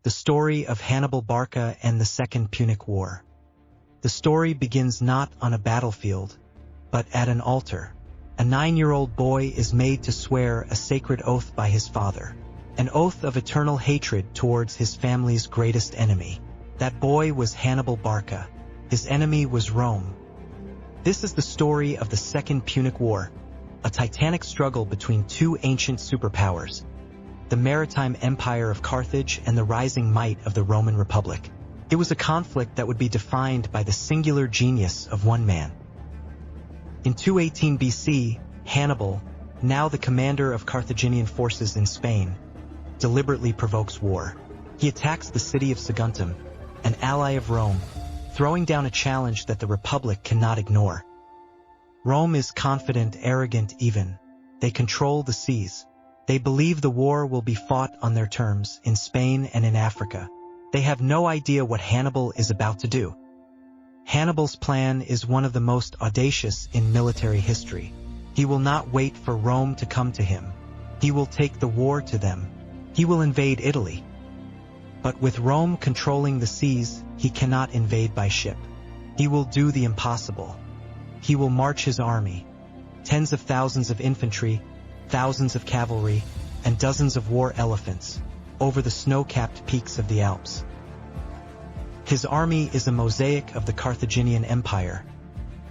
the story of Hannibal Barca and the Second Punic War. The story begins not on a battlefield, but at an altar. A 9-year-old boy is made to swear a sacred oath by his father, an oath of eternal hatred towards his family's greatest enemy. That boy was Hannibal Barca. His enemy was Rome. This is the story of the Second Punic War, a titanic struggle between two ancient superpowers, the maritime empire of Carthage and the rising might of the Roman Republic. It was a conflict that would be defined by the singular genius of one man. In 218 BC, Hannibal, now the commander of Carthaginian forces in Spain, deliberately provokes war. He attacks the city of Saguntum, an ally of Rome, throwing down a challenge that the Republic cannot ignore. Rome is confident, arrogant even. They control the seas. They believe the war will be fought on their terms in Spain and in Africa. They have no idea what Hannibal is about to do. Hannibal's plan is one of the most audacious in military history. He will not wait for Rome to come to him. He will take the war to them. He will invade Italy. But with Rome controlling the seas, he cannot invade by ship. He will do the impossible. He will march his army, tens of thousands of infantry, thousands of cavalry, and dozens of war elephants, over the snow-capped peaks of the Alps. His army is a mosaic of the Carthaginian Empire: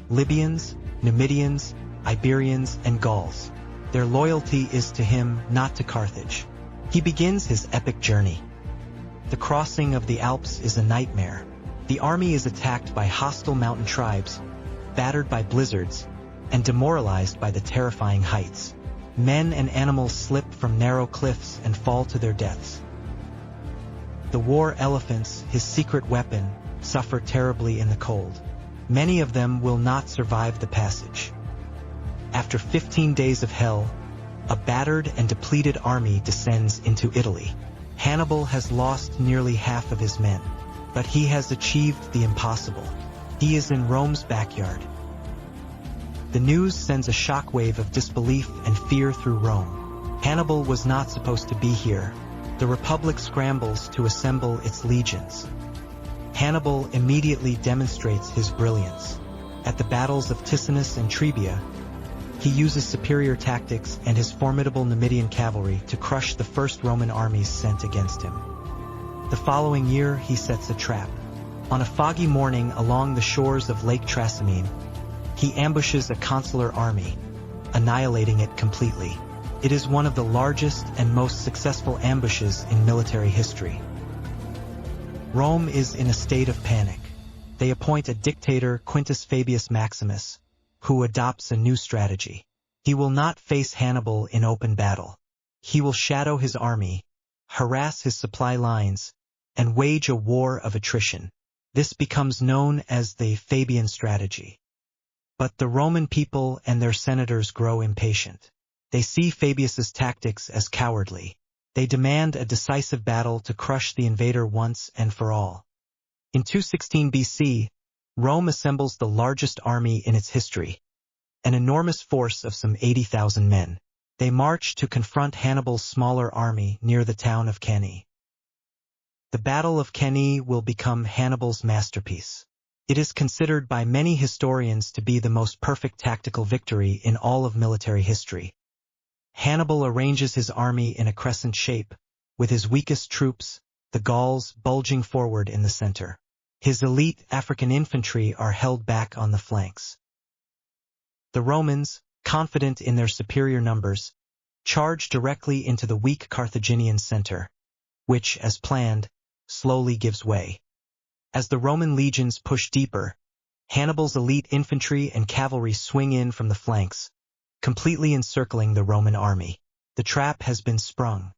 Libyans, Numidians, Iberians, and Gauls. Their loyalty is to him, not to Carthage. He begins his epic journey. The crossing of the Alps is a nightmare. The army is attacked by hostile mountain tribes, battered by blizzards, and demoralized by the terrifying heights. Men and animals slip from narrow cliffs and fall to their deaths. The war elephants, his secret weapon, suffer terribly in the cold. Many of them will not survive the passage. After 15 days of hell, a battered and depleted army descends into Italy. Hannibal has lost nearly half of his men, but he has achieved the impossible. He is in Rome's backyard. The news sends a shockwave of disbelief and fear through Rome. Hannibal was not supposed to be here. The Republic scrambles to assemble its legions. Hannibal immediately demonstrates his brilliance. At the battles of Ticinus and Trebia, he uses superior tactics and his formidable Numidian cavalry to crush the first Roman armies sent against him. The following year, he sets a trap. On a foggy morning along the shores of Lake Trasimene, he ambushes a consular army, annihilating it completely. It is one of the largest and most successful ambushes in military history. Rome is in a state of panic. They appoint a dictator, Quintus Fabius Maximus, who adopts a new strategy. He will not face Hannibal in open battle. He will shadow his army, harass his supply lines, and wage a war of attrition. This becomes known as the Fabian strategy. But the Roman people and their senators grow impatient. They see Fabius's tactics as cowardly. They demand a decisive battle to crush the invader once and for all. In 216 BC, Rome assembles the largest army in its history, an enormous force of some 80,000 men. They march to confront Hannibal's smaller army near the town of Cannae. The Battle of Cannae will become Hannibal's masterpiece. It is considered by many historians to be the most perfect tactical victory in all of military history. Hannibal arranges his army in a crescent shape, with his weakest troops, the Gauls, bulging forward in the center. His elite African infantry are held back on the flanks. The Romans, confident in their superior numbers, charge directly into the weak Carthaginian center, which, as planned, slowly gives way. As the Roman legions push deeper, Hannibal's elite infantry and cavalry swing in from the flanks, completely encircling the Roman army. The trap has been sprung.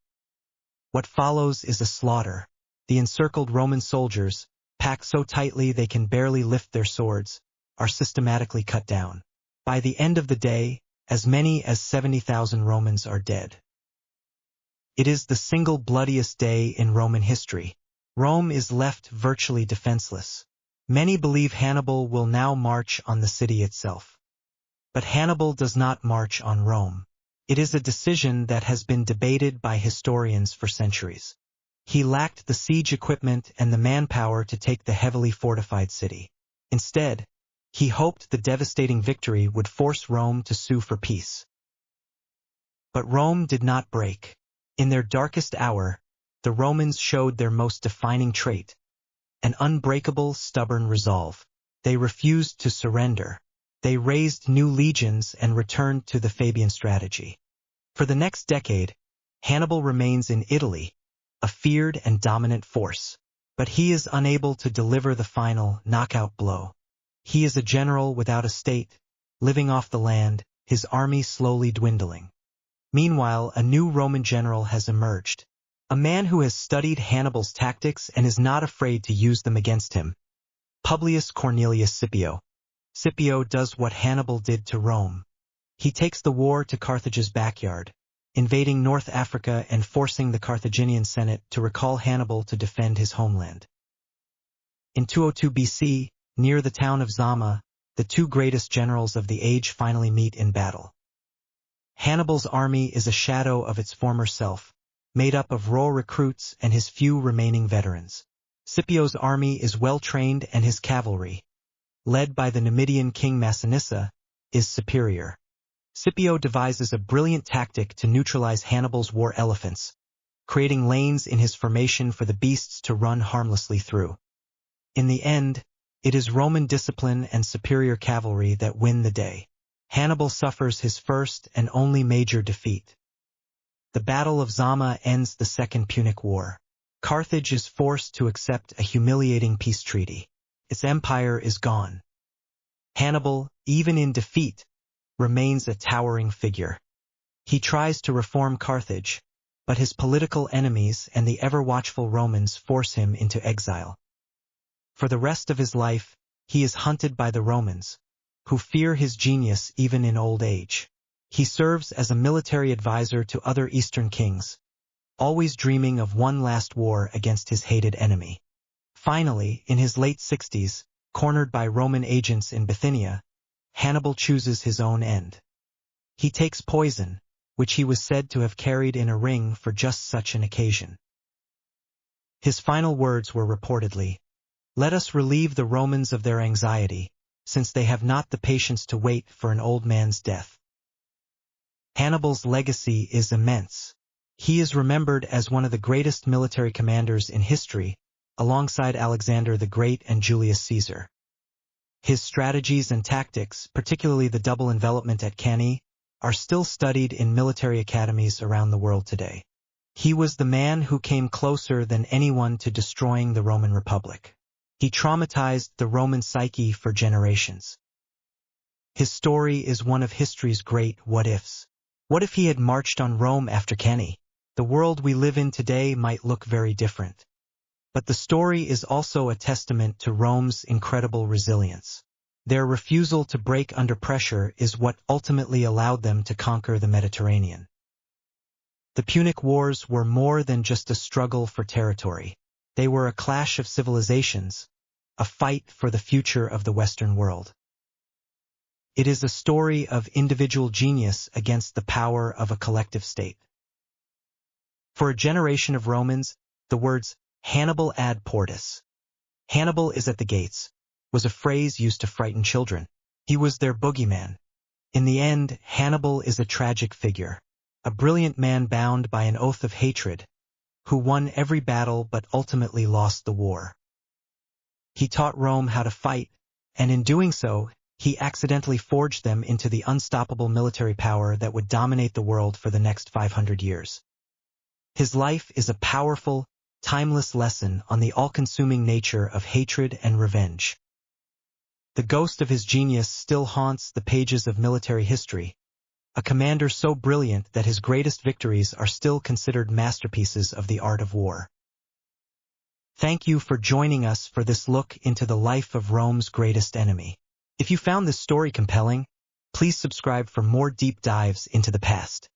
What follows is a slaughter. The encircled Roman soldiers, packed so tightly they can barely lift their swords, are systematically cut down. By the end of the day, as many as 70,000 Romans are dead. It is the single bloodiest day in Roman history. Rome is left virtually defenseless. Many believe Hannibal will now march on the city itself. But Hannibal does not march on Rome. It is a decision that has been debated by historians for centuries. He lacked the siege equipment and the manpower to take the heavily fortified city. Instead, he hoped the devastating victory would force Rome to sue for peace. But Rome did not break. In their darkest hour, the Romans showed their most defining trait: an unbreakable, stubborn resolve. They refused to surrender. They raised new legions and returned to the Fabian strategy. For the next decade, Hannibal remains in Italy, a feared and dominant force. But he is unable to deliver the final, knockout blow. He is a general without a state, living off the land, his army slowly dwindling. Meanwhile, a new Roman general has emerged. A man who has studied Hannibal's tactics and is not afraid to use them against him. Publius Cornelius Scipio. Scipio does what Hannibal did to Rome. He takes the war to Carthage's backyard, invading North Africa and forcing the Carthaginian Senate to recall Hannibal to defend his homeland. In 202 BC, near the town of Zama, the two greatest generals of the age finally meet in battle. Hannibal's army is a shadow of its former self, made up of raw recruits and his few remaining veterans. Scipio's army is well-trained and his cavalry, led by the Numidian king Massinissa, is superior. Scipio devises a brilliant tactic to neutralize Hannibal's war elephants, creating lanes in his formation for the beasts to run harmlessly through. In the end, it is Roman discipline and superior cavalry that win the day. Hannibal suffers his first and only major defeat. The Battle of Zama ends the Second Punic War. Carthage is forced to accept a humiliating peace treaty. Its empire is gone. Hannibal, even in defeat, remains a towering figure. He tries to reform Carthage, but his political enemies and the ever-watchful Romans force him into exile. For the rest of his life, he is hunted by the Romans, who fear his genius even in old age. He serves as a military advisor to other Eastern kings, always dreaming of one last war against his hated enemy. Finally, in his late 60s, cornered by Roman agents in Bithynia, Hannibal chooses his own end. He takes poison, which he was said to have carried in a ring for just such an occasion. His final words were reportedly, "Let us relieve the Romans of their anxiety, since they have not the patience to wait for an old man's death." Hannibal's legacy is immense. He is remembered as one of the greatest military commanders in history, alongside Alexander the Great and Julius Caesar. His strategies and tactics, particularly the double envelopment at Cannae, are still studied in military academies around the world today. He was the man who came closer than anyone to destroying the Roman Republic. He traumatized the Roman psyche for generations. His story is one of history's great what-ifs. What if he had marched on Rome after Cannae? The world we live in today might look very different. But the story is also a testament to Rome's incredible resilience. Their refusal to break under pressure is what ultimately allowed them to conquer the Mediterranean. The Punic Wars were more than just a struggle for territory. They were a clash of civilizations, a fight for the future of the Western world. It is a story of individual genius against the power of a collective state. For a generation of Romans, the words "Hannibal ad portas," "Hannibal is at the gates," was a phrase used to frighten children. He was their boogeyman. In the end, Hannibal is a tragic figure, a brilliant man bound by an oath of hatred, who won every battle but ultimately lost the war. He taught Rome how to fight, and in doing so, he accidentally forged them into the unstoppable military power that would dominate the world for the next 500 years. His life is a powerful, timeless lesson on the all-consuming nature of hatred and revenge. The ghost of his genius still haunts the pages of military history, a commander so brilliant that his greatest victories are still considered masterpieces of the art of war. Thank you for joining us for this look into the life of Rome's greatest enemy. If you found this story compelling, please subscribe for more deep dives into the past.